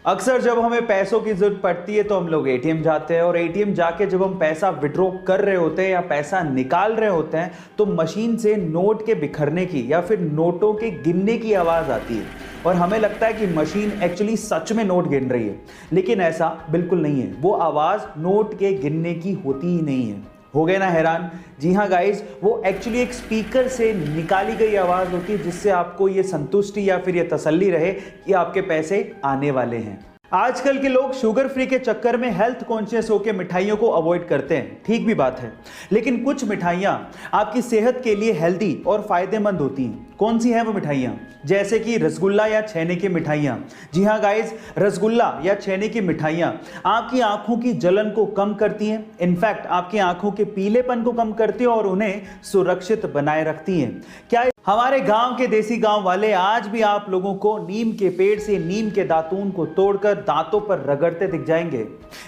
अक्सर जब हमें पैसों की जरूरत पड़ती है तो हम लोग एटीएम जाते हैं और एटीएम जाके जब हम पैसा विड्रॉ कर रहे होते हैं या पैसा निकाल रहे होते हैं तो मशीन से नोट के बिखरने की या फिर नोटों के गिनने की आवाज़ आती है और हमें लगता है कि मशीन एक्चुअली सच में नोट गिन रही है, लेकिन ऐसा बिल्कुल नहीं है। वो आवाज़ नोट के गिनने की होती ही नहीं है। हो गए ना हैरान? जी हाँ गाइस, वो एक्चुअली एक स्पीकर से निकाली गई आवाज़ होती है जिससे आपको ये संतुष्टि या फिर ये तसल्ली रहे कि आपके पैसे आने वाले हैं। आजकल के लोग शुगर फ्री के चक्कर में हेल्थ कॉन्शियस होकर मिठाइयों को अवॉइड करते हैं, ठीक भी बात है, लेकिन कुछ मिठाइयाँ आपकी सेहत के लिए हेल्दी और फायदेमंद होती हैं। कौन सी है वो मिठाइयाँ? जैसे कि रसगुल्ला या छेने की मिठाइयाँ। जी हाँ गाइस, रसगुल्ला या छेने की मिठाइयाँ आपकी आंखों की जलन को कम करती हैं, इनफैक्ट आपकी आंखों के पीलेपन को कम करती हैं और उन्हें सुरक्षित बनाए रखती हैं। क्या हमारे गांव के देसी गांव वाले आज भी आप लोगों को नीम के पेड़ से नीम के दातून को तोड़कर दांतों पर रगड़ते दिख जाएंगे?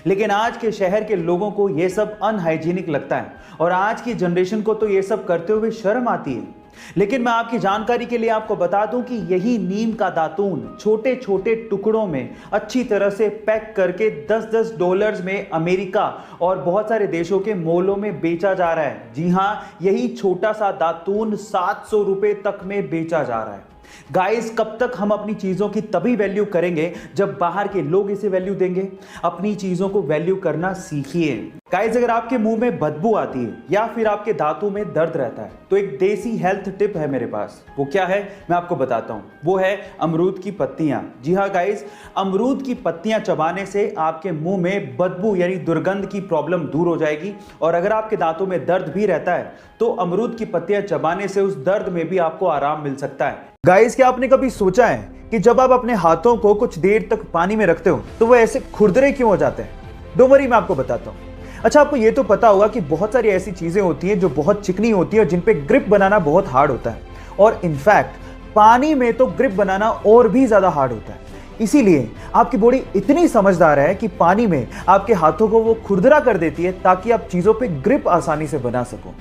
लेकिन आज के शहर के लोगों को यह सब अनहाइजीनिक लगता है और आज की जनरेशन को तो ये सब करते हुए शर्म आती है। लेकिन मैं आपकी जानकारी के लिए आपको बता दूं कि यही नीम का दातून छोटे छोटे टुकड़ों में अच्छी तरह से पैक करके 10-10 डॉलर्स में अमेरिका और बहुत सारे देशों के मॉलों में बेचा जा रहा है। जी हाँ, यही छोटा सा दातून 700 रुपए तक में बेचा जा रहा है। गाइस, कब तक हम अपनी चीजों की तभी वैल्यू करेंगे जब बाहर के लोग इसे वैल्यू देंगे? अपनी चीजों को वैल्यू करना सीखिए। गाइस, अगर आपके मुंह में बदबू आती है या फिर आपके दांतों में दर्द रहता है तो एक देसी हेल्थ टिप है मेरे पास। वो क्या है मैं आपको बताता हूं। वो है अमरूद की पत्तियां। जी हाँ गाइस, अमरूद की पत्तियां चबाने से आपके मुंह में बदबू यानी दुर्गंध की प्रॉब्लम दूर हो जाएगी और अगर आपके दांतों में दर्द भी रहता है तो अमरूद की पत्तियां चबाने से उस दर्द में भी आपको आराम मिल सकता है। गाइस, क्या आपने कभी सोचा है कि जब आप अपने हाथों को कुछ देर तक पानी में रखते हो तो वो ऐसे खुरदरे क्यों हो जाते हैं? डोंट वरी, मैं आपको बताता हूँ। अच्छा, आपको ये तो पता होगा कि बहुत सारी ऐसी चीजें होती हैं जो बहुत चिकनी होती है और जिन पे ग्रिप बनाना बहुत हार्ड होता है और इनफैक्ट पानी में तो ग्रिप बनाना और भी ज्यादा हार्ड होता है। इसीलिए आपकी बॉडी इतनी समझदार है कि पानी में आपके हाथों को वो खुरदरा कर देती है ताकि आप चीजों पे ग्रिप आसानी से बना सको।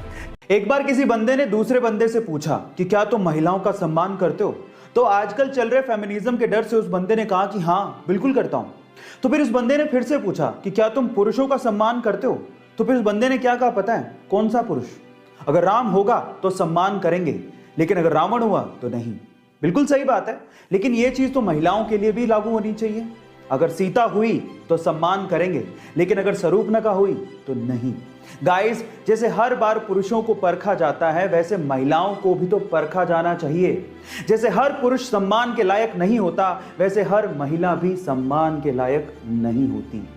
एक बार किसी बंदे ने दूसरे बंदे से पूछा कि क्या तुम महिलाओं का सम्मान करते हो? तो आजकल चल रहे फेमिनिज्म के डर से उस बंदे ने कहा कि हाँ बिल्कुल करता हूं। तो फिर उस बंदे ने फिर से पूछा कि क्या तुम पुरुषों का सम्मान करते हो? तो फिर उस बंदे ने क्या कहा पता है? कौन सा पुरुष? अगर राम होगा तो सम्मान करेंगे, लेकिन अगर रावण हुआ तो नहीं। बिल्कुल सही बात है, लेकिन यह चीज तो महिलाओं के लिए भी लागू होनी चाहिए। अगर सीता हुई तो सम्मान करेंगे, लेकिन अगर शरूपनखा हुई तो नहीं। गाइस, जैसे हर बार पुरुषों को परखा जाता है वैसे महिलाओं को भी तो परखा जाना चाहिए। जैसे हर पुरुष सम्मान के लायक नहीं होता वैसे हर महिला भी सम्मान के लायक नहीं होती।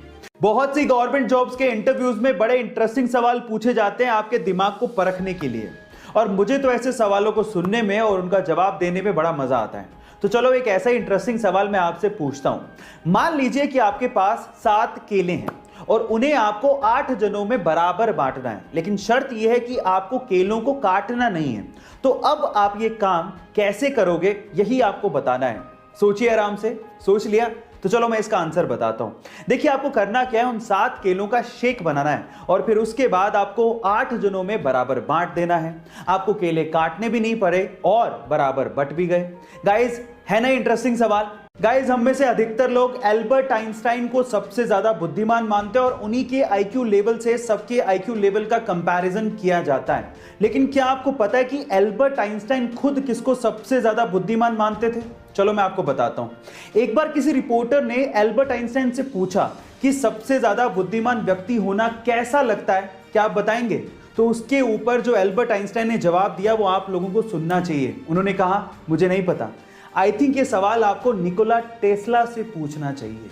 बहुत सी गवर्नमेंट जॉब्स के इंटरव्यूज में बड़े इंटरेस्टिंग सवाल पूछे जाते हैं आपके दिमाग को परखने के लिए, और मुझे तो ऐसे सवालों को सुनने में और उनका जवाब देने में बड़ा मजा आता है। तो चलो एक ऐसा इंटरेस्टिंग सवाल मैं आपसे पूछता हूं। मान लीजिए कि आपके पास 7 केले हैं और उन्हें आपको 8 जनों में बराबर बांटना है, लेकिन शर्त यह है कि आपको केलों को काटना नहीं है। तो अब आप ये काम कैसे करोगे, यही आपको बताना है। सोचिए, आराम से सोच लिया? तो चलो मैं इसका आंसर बताता हूं। देखिए, आपको करना क्या है, उन 7 केलों का शेक बनाना है और फिर उसके बाद आपको 8 जनों में बराबर बांट देना है। आपको केले काटने भी नहीं पड़े और बराबर बट भी गए। गाइस, है ना इंटरेस्टिंग सवाल? गाइस, हम में से अधिकतर लोग एल्बर्ट आइंस्टाइन को सबसे ज्यादा बुद्धिमान मानते हैं और उन्हीं के आईक्यू लेवल से सबके आईक्यू लेवल का कंपैरिजन किया जाता है। लेकिन क्या आपको पता है कि एल्बर्ट आइंस्टाइन खुद किसको सबसे ज्यादा बुद्धिमान मानते थे? चलो मैं आपको बताता हूं। एक बार किसी रिपोर्टर ने एल्बर्ट आइंस्टाइन से पूछा कि सबसे ज्यादा बुद्धिमान व्यक्ति होना कैसा लगता है, क्या आप बताएंगे? तो उसके ऊपर जो एल्बर्ट आइंस्टाइन ने जवाब दिया वो आप लोगों को सुनना चाहिए। उन्होंने कहा, मुझे नहीं पता, आई थिंक ये सवाल आपको निकोला टेस्ला से पूछना चाहिए।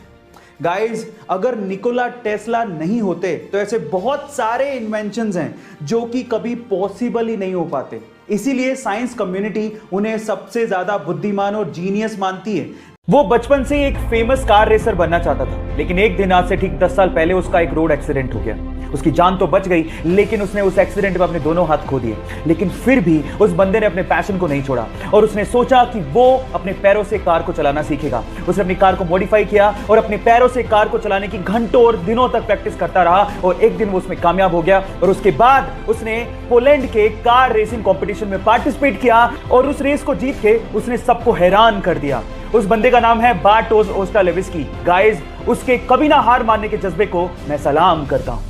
गाइस, अगर निकोला टेस्ला नहीं होते तो ऐसे बहुत सारे इन्वेंशंस हैं जो कि कभी पॉसिबल ही नहीं हो पाते। इसीलिए साइंस कम्युनिटी उन्हें सबसे ज्यादा बुद्धिमान और जीनियस मानती है। वो बचपन से एक फेमस कार रेसर बनना चाहता था, लेकिन एक दिन आज से ठीक 10 साल पहले उसका एक रोड एक्सीडेंट हो गया। उसकी जान तो बच गई, लेकिन उसने उस एक्सीडेंट में अपने दोनों हाथ खो दिए। लेकिन फिर भी उस बंदे ने अपने पैशन को नहीं छोड़ा और उसने सोचा कि वो अपने पैरों से कार को चलाना सीखेगा। उसने अपनी कार को मॉडिफाई किया और अपने पैरों से कार को चलाने की घंटों और दिनों तक प्रैक्टिस करता रहा और एक दिन वो उसमें कामयाब हो गया। और उसके बाद उसने पोलैंड के कार रेसिंग कंपटीशन में पार्टिसिपेट किया और उस रेस को जीत के उसने सबको हैरान कर दिया। उस बंदे का नाम है बार्टोस ओस्टालेविस्की। गाइस, उसके कभी ना हार मानने के जज्बे को मैं सलाम करता हूं।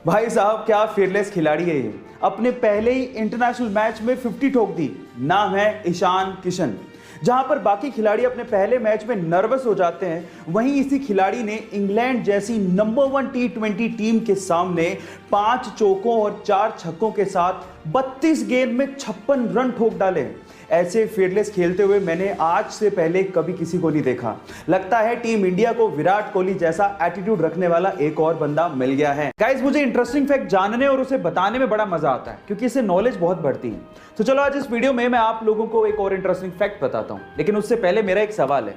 भाई साहब, क्या फियरलेस खिलाड़ी है ये। अपने पहले ही इंटरनेशनल मैच में 50 ठोक दी। नाम है ईशान किशन। जहां पर बाकी खिलाड़ी अपने पहले मैच में नर्वस हो जाते हैं, वहीं इसी खिलाड़ी ने इंग्लैंड जैसी नंबर 1 T20 टीम के सामने 5 चौकों और 4 छक्कों के साथ 32 गेंद में 56 रन ठोक डाले। ऐसे फियरलेस खेलते हुए मैंने आज से पहले कभी किसी को नहीं देखा। लगता है टीम इंडिया को विराट कोहली जैसा एटीट्यूड रखने वाला एक और बंदा मिल गया है। गाइस, मुझे इंटरेस्टिंग फैक्ट जानने और उसे बताने में बड़ा मजा आता है, क्योंकि इससे नॉलेज बहुत बढ़ती है। तो चलो आज इस वीडियो में मैं आप लोगों को एक और इंटरेस्टिंग फैक्ट बताता हूं, लेकिन उससे पहले मेरा एक सवाल है।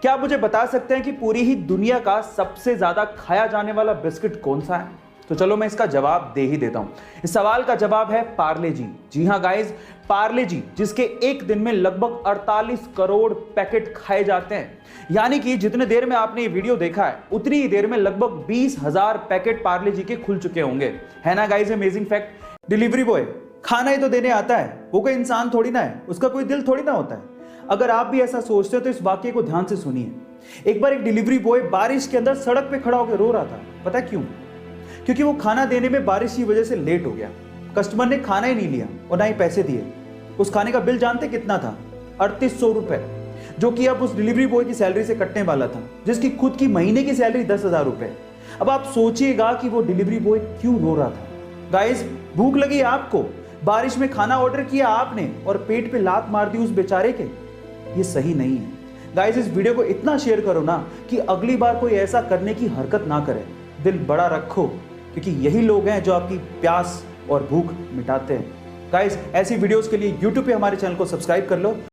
क्या आप मुझे बता सकते हैं कि पूरी ही दुनिया का सबसे ज्यादा खाया जाने वाला बिस्किट कौन सा है? तो चलो मैं इसका जवाब दे ही देता हूं। इस सवाल का जवाब है पार्ले जी। जी हां गाइस, पार्ले जी, जिसके एक दिन में लगभग 48 करोड़ पैकेट खाए जाते हैं। यानी कि जितने देर में आपने ये वीडियो देखा है, उतनी ही देर में लगभग 20,000 पैकेट पार्ले जी के खुल चुके होंगे। है ना guys amazing fact. Delivery boy खाना ही तो देने आता है, वो कोई इंसान थोड़ी ना है, उसका कोई दिल थोड़ी ना होता है। अगर आप भी ऐसा सोचते हो तो इस वाक्य को ध्यान से सुनिए। एक बार एक डिलीवरी बॉय बारिश के अंदर सड़क पे खड़ा होकर रो रहा था। पता क्यों? क्योंकि वो खाना देने में बारिश की वजह से लेट हो गया। कस्टमर ने खाना ही नहीं लिया और ना ही पैसे दिए। उस खाने का बिल जानते कितना था? 3800 रुपए, जो कि अब उस डिलीवरी बॉय की सैलरी से कटने वाला था, जिसकी खुद की महीने की सैलरी 10,000 रुपए। अब आप सोचिएगा कि वो डिलीवरी बॉय क्यों रो रहा था। गाइस, भूख लगी आपको, बारिश में खाना ऑर्डर किया आपने और पेट पे लात मार दी उस बेचारे के। ये सही नहीं है। गाइस, इस वीडियो को इतना शेयर करो ना कि अगली बार कोई ऐसा करने की हरकत ना करे। दिल बड़ा रखो, क्योंकि यही लोग हैं जो आपकी प्यास और भूख मिटाते हैं। गाइस, ऐसी वीडियोस के लिए YouTube पे हमारे चैनल को सब्सक्राइब कर लो।